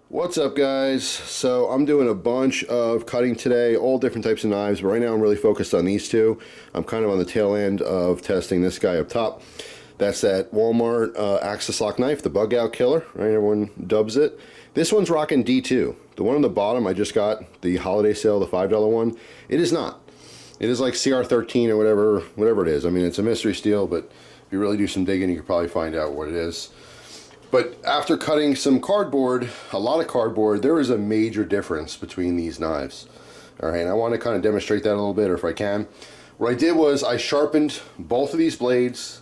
What's up, guys? So I'm doing a bunch of cutting today, all different types of knives, but right now I'm really focused on these two. I'm kind of on the tail end of testing this guy up top. That's that Walmart Axis lock knife, the bug out killer, right? Everyone dubs it. This one's rocking D2. The one on the bottom I just got, the holiday sale, the $5 one, it is not. It is like CR13 or whatever it is. I mean, it's a mystery steel, but if you really do some digging, you could probably find out what it is. But after cutting some cardboard, a lot of cardboard, there is a major difference between these knives. All right, and I want to kind of demonstrate that a little bit, or if I can. What I did was I sharpened both of these blades,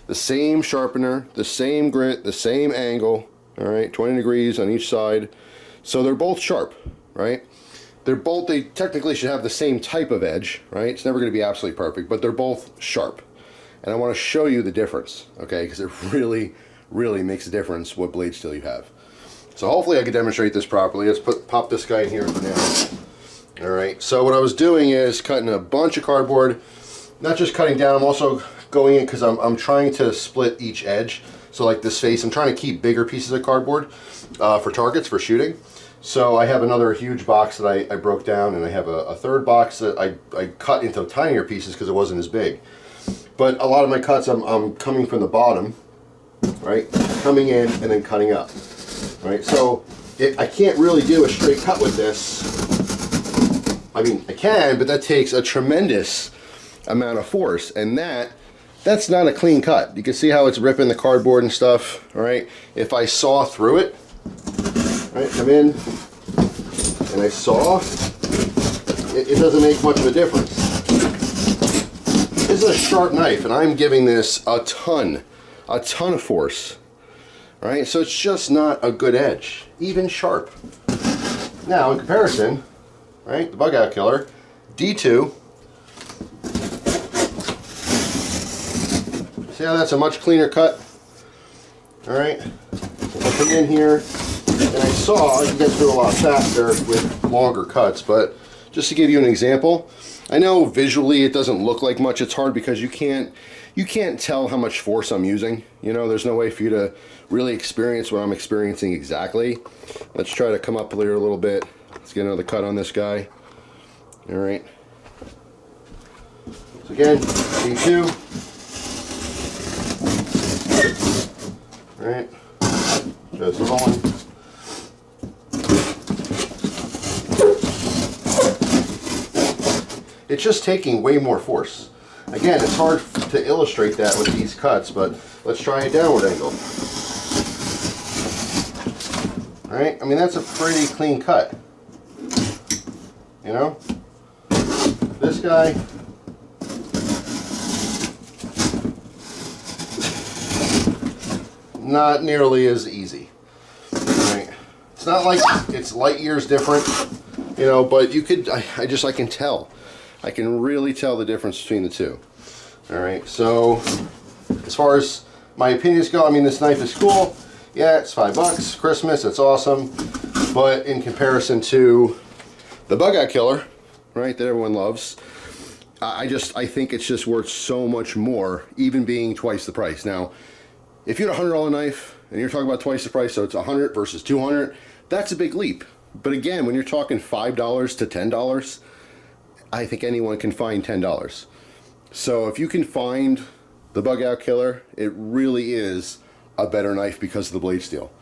the same sharpener, the same grit, the same angle, all right, 20 degrees on each side. So they're both sharp, right? They technically should have the same type of edge, right? It's never going to be absolutely perfect, but they're both sharp. And I want to show you the difference, okay? Because it really makes a difference what blade steel you have. So hopefully I can demonstrate this properly. Let's pop this guy in here for now. Alright, so what I was doing is cutting a bunch of cardboard. Not just cutting down, I'm also going in because I'm trying to split each edge. So like this face, I'm trying to keep bigger pieces of cardboard for targets, for shooting. So I have another huge box that I broke down, and I have a third box that I cut into tinier pieces because it wasn't as big. But a lot of my cuts, I'm coming from the bottom, right, coming in and then cutting up, right? So I can't really do a straight cut with this. I mean, I can, but that takes a tremendous amount of force, and that's not a clean cut. You can see how it's ripping the cardboard and stuff, all right? If I saw through it, right, come in and I saw, it doesn't make much of a difference. This is a sharp knife, and I'm giving this a ton of force, right? So it's just not a good edge, even sharp. Now in comparison, right, the bug out killer, D2, see how that's a much cleaner cut? All right, I come in here and I saw you get through a lot faster with longer cuts, but just to give you an example, I know visually it doesn't look like much. It's hard because you can't tell how much force I'm using. You know, there's no way for you to really experience what I'm experiencing exactly. Let's try to come up here a little bit. Let's get another cut on this guy. All right. So again, D2. All right. Just rolling. It's just taking way more force. Again, it's hard to illustrate that with these cuts, but let's try a downward angle. All right, I mean, that's a pretty clean cut. You know? This guy, not nearly as easy. All right. It's not like it's light years different, you know, but you could, I can tell. I can really tell the difference between the two. All right, so as far as my opinions go, I mean, this knife is cool. Yeah, it's $5, Christmas, it's awesome. But in comparison to the bug out killer, right, that everyone loves, I think it's just worth so much more, even being twice the price. Now, if you had a $100 knife and you're talking about twice the price, so it's $100 versus $200, that's a big leap. But again, when you're talking $5 to $10, I think anyone can find $10. So if you can find the bug out killer, it really is a better knife because of the blade steel,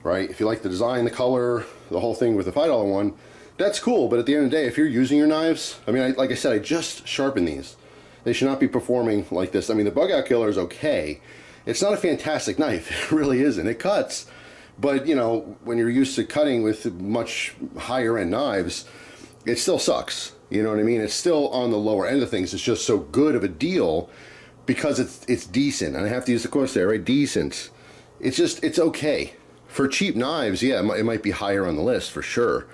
right? If you like the design, the color, the whole thing with the $5 one, that's cool. But at the end of the day, if you're using your knives, I mean, like I said, I just sharpened these. They should not be performing like this. I mean, the bug out killer is okay. It's not a fantastic knife. It really isn't. It cuts, but you know, when you're used to cutting with much higher end knives, it still sucks. You know what I mean? It's still on the lower end of things. It's just so good of a deal because it's decent. And I have to use the quotes there, right? Decent. It's okay. For cheap knives, yeah, it might be higher on the list for sure.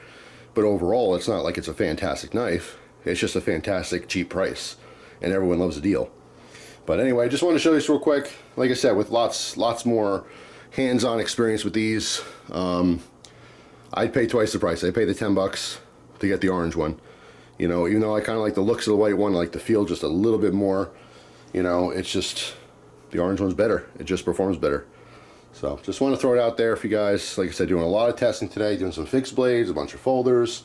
But overall, it's not like it's a fantastic knife. It's just a fantastic cheap price. And everyone loves a deal. But anyway, I just want to show this real quick. Like I said, with lots more hands-on experience with these, I'd pay twice the price. I'd pay the $10 to get the orange one. You know, even though I kind of like the looks of the white one, I like the feel just a little bit more. You know, it's just, the orange one's better. It just performs better. So just want to throw it out there for you guys. Like I said, doing a lot of testing today, doing some fixed blades, a bunch of folders.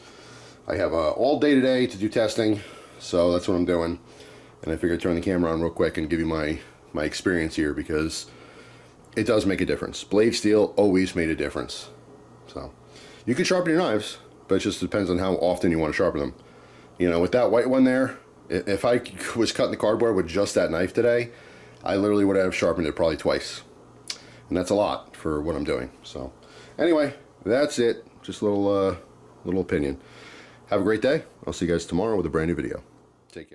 I have all day today to do testing, so that's what I'm doing. And I figured I'd turn the camera on real quick and give you my experience here, because it does make a difference. Blade steel always made a difference. So you can sharpen your knives, but it just depends on how often you want to sharpen them. You know, with that white one there, if I was cutting the cardboard with just that knife today, I literally would have sharpened it probably twice. And that's a lot for what I'm doing. So anyway, that's it. Just a little opinion. Have a great day. I'll see you guys tomorrow with a brand new video. Take care.